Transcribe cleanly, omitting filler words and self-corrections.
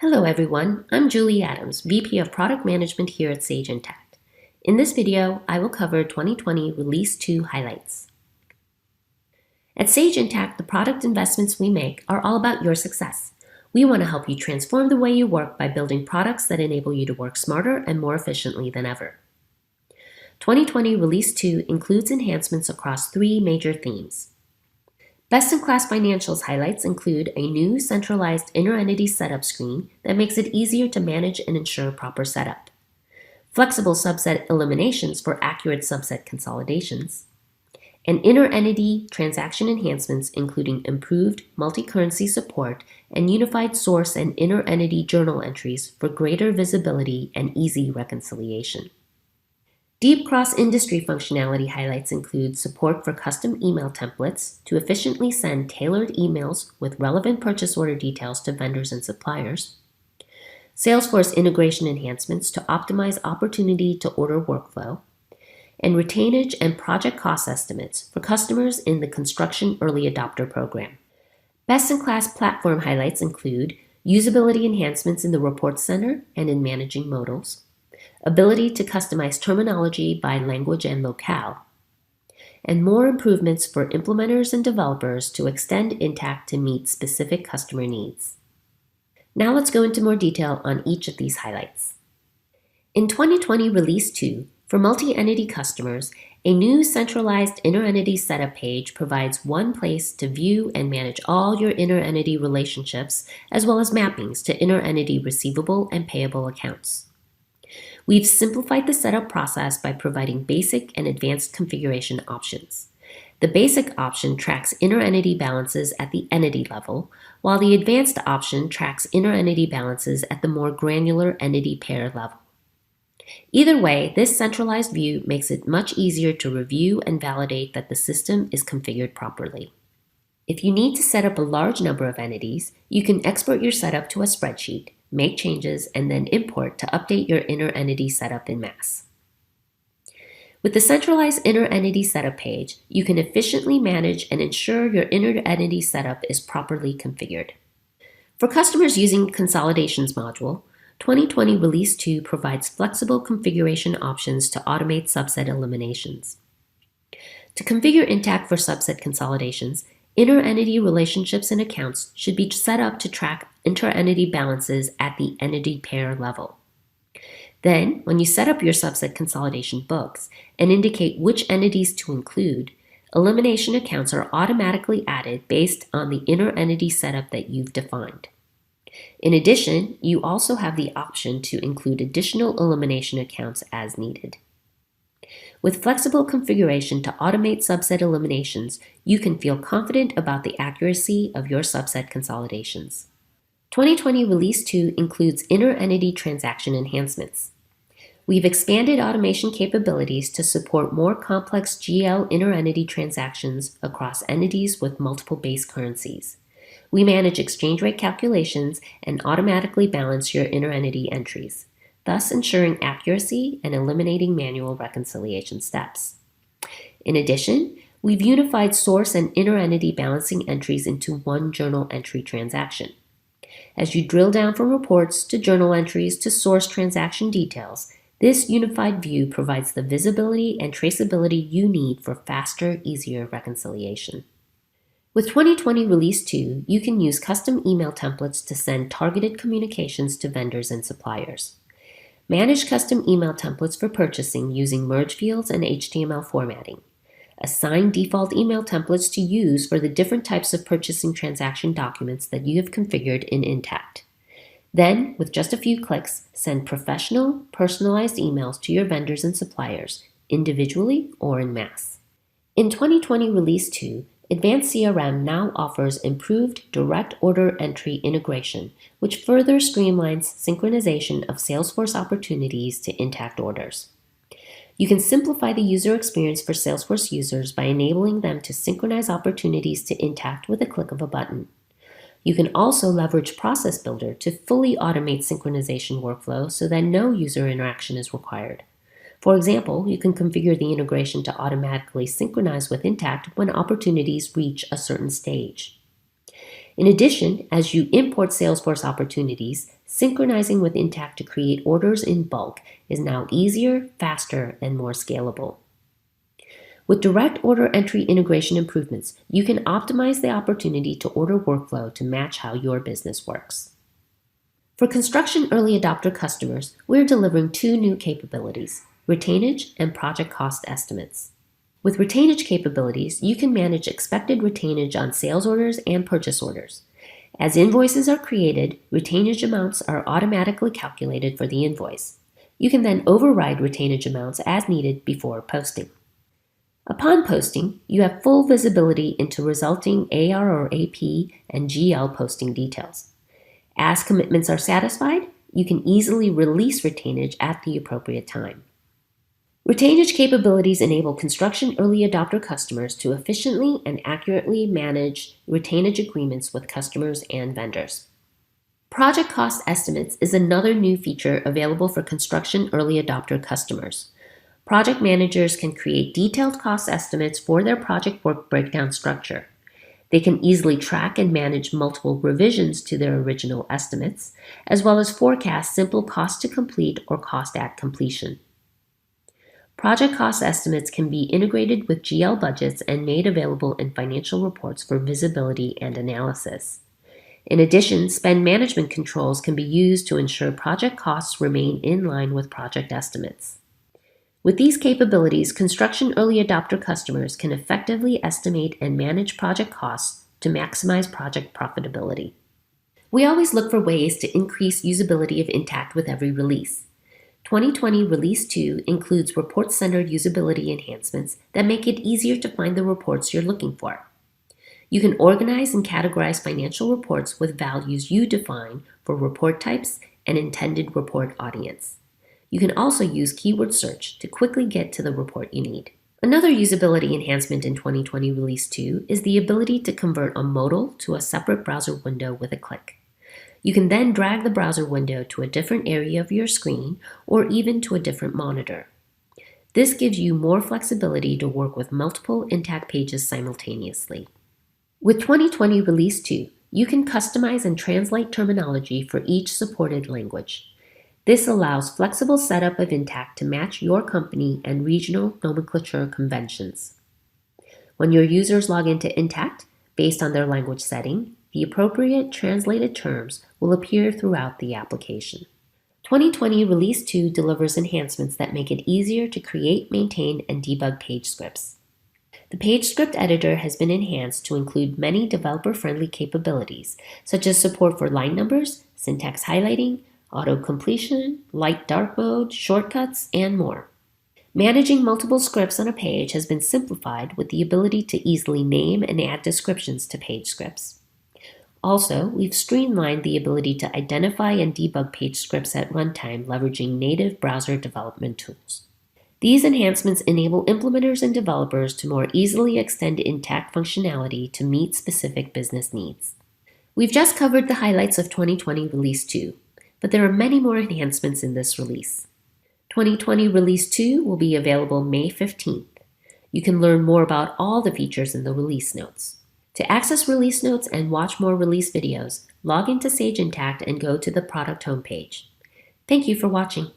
Hello everyone, I'm Julie Adams, VP of Product Management here at Sage Intacct. In this video, I will cover 2020 Release 2 highlights. At Sage Intacct, the product investments we make are all about your success. We want to help you transform the way you work by building products that enable you to work smarter and more efficiently than ever. 2020 Release 2 includes enhancements across three major themes. Best-in-class financials highlights include a new centralized inter-entity setup screen that makes it easier to manage and ensure proper setup, flexible subset eliminations for accurate subset consolidations, and inter-entity transaction enhancements including improved multi-currency support and unified source and inter-entity journal entries for greater visibility and easy reconciliation. Deep cross-industry functionality highlights include support for custom email templates to efficiently send tailored emails with relevant purchase order details to vendors and suppliers, Salesforce integration enhancements to optimize opportunity to order workflow, and retainage and project cost estimates for customers in the construction early adopter program. Best-in-class platform highlights include usability enhancements in the Report Center and in managing modals, ability to customize terminology by language and locale, and more improvements for implementers and developers to extend Intacct to meet specific customer needs. Now let's go into more detail on each of these highlights. In 2020 Release 2, for multi-entity customers, a new centralized inter-entity setup page provides one place to view and manage all your inter-entity relationships, as well as mappings to inter-entity receivable and payable accounts. We've simplified the setup process by providing basic and advanced configuration options. The basic option tracks inter-entity balances at the entity level, while the advanced option tracks inter-entity balances at the more granular entity pair level. Either way, this centralized view makes it much easier to review and validate that the system is configured properly. If you need to set up a large number of entities, you can export your setup to a spreadsheet, make changes, and then import to update your inter-entity setup en masse. With the centralized inter-entity setup page, you can efficiently manage and ensure your inter-entity setup is properly configured. For customers using Consolidations module, 2020 Release 2 provides flexible configuration options to automate subset eliminations. To configure Intacct for subset consolidations, inter-entity relationships and accounts should be set up to track inter-entity balances at the entity pair level. Then, when you set up your subset consolidation books and indicate which entities to include, elimination accounts are automatically added based on the inter-entity setup that you've defined. In addition, you also have the option to include additional elimination accounts as needed. With flexible configuration to automate subset eliminations, you can feel confident about the accuracy of your subset consolidations. 2020 Release 2 includes inter-entity transaction enhancements. We've expanded automation capabilities to support more complex GL inter-entity transactions across entities with multiple base currencies. We manage exchange rate calculations and automatically balance your inter-entity entries, thus ensuring accuracy and eliminating manual reconciliation steps. In addition, we've unified source and inter-entity balancing entries into one journal entry transaction. As you drill down from reports to journal entries to source transaction details, this unified view provides the visibility and traceability you need for faster, easier reconciliation. With 2020 Release 2, you can use custom email templates to send targeted communications to vendors and suppliers. Manage custom email templates for purchasing using merge fields and HTML formatting. Assign default email templates to use for the different types of purchasing transaction documents that you have configured in Intacct. Then, with just a few clicks, send professional, personalized emails to your vendors and suppliers, individually or en masse. In 2020 Release 2, Advanced CRM now offers improved direct order entry integration, which further streamlines synchronization of Salesforce opportunities to Intacct orders. You can simplify the user experience for Salesforce users by enabling them to synchronize opportunities to Intacct with a click of a button. You can also leverage Process Builder to fully automate synchronization workflow so that no user interaction is required. For example, you can configure the integration to automatically synchronize with Intacct when opportunities reach a certain stage. In addition, as you import Salesforce opportunities, synchronizing with Intacct to create orders in bulk is now easier, faster, and more scalable. With direct order entry integration improvements, you can optimize the opportunity to order workflow to match how your business works. For construction early adopter customers, we're delivering two new capabilities, Retainage and project cost estimates. With Retainage capabilities, you can manage expected retainage on sales orders and purchase orders. As invoices are created, retainage amounts are automatically calculated for the invoice. You can then override retainage amounts as needed before posting. Upon posting, you have full visibility into resulting AR or AP and GL posting details. As commitments are satisfied, you can easily release retainage at the appropriate time. Retainage capabilities enable construction early adopter customers to efficiently and accurately manage retainage agreements with customers and vendors. Project cost estimates is another new feature available for construction early adopter customers. Project managers can create detailed cost estimates for their project work breakdown structure. They can easily track and manage multiple revisions to their original estimates, as well as forecast simple cost to complete or cost at completion. Project cost estimates can be integrated with GL budgets and made available in financial reports for visibility and analysis. In addition, spend management controls can be used to ensure project costs remain in line with project estimates. With these capabilities, construction early adopter customers can effectively estimate and manage project costs to maximize project profitability. We always look for ways to increase usability of Intacct with every release. 2020 Release 2 includes report-centered usability enhancements that make it easier to find the reports you're looking for. You can organize and categorize financial reports with values you define for report types and intended report audience. You can also use keyword search to quickly get to the report you need. Another usability enhancement in 2020 Release 2 is the ability to convert a modal to a separate browser window with a click. You can then drag the browser window to a different area of your screen or even to a different monitor. This gives you more flexibility to work with multiple Intacct pages simultaneously. With 2020 Release 2, you can customize and translate terminology for each supported language. This allows flexible setup of Intacct to match your company and regional nomenclature conventions. When your users log into Intacct, based on their language setting, the appropriate translated terms will appear throughout the application. 2020 Release 2 delivers enhancements that make it easier to create, maintain, and debug page scripts. The page script editor has been enhanced to include many developer-friendly capabilities, such as support for line numbers, syntax highlighting, auto-completion, light-dark mode, shortcuts, and more. Managing multiple scripts on a page has been simplified with the ability to easily name and add descriptions to page scripts. Also, we've streamlined the ability to identify and debug page scripts at runtime leveraging native browser development tools. These enhancements enable implementers and developers to more easily extend Intacct functionality to meet specific business needs. We've just covered the highlights of 2020 Release 2, but there are many more enhancements in this release. 2020 Release 2 will be available May 15th. You can learn more about all the features in the release notes. To access release notes and watch more release videos, log into Sage Intacct and go to the product homepage. Thank you for watching.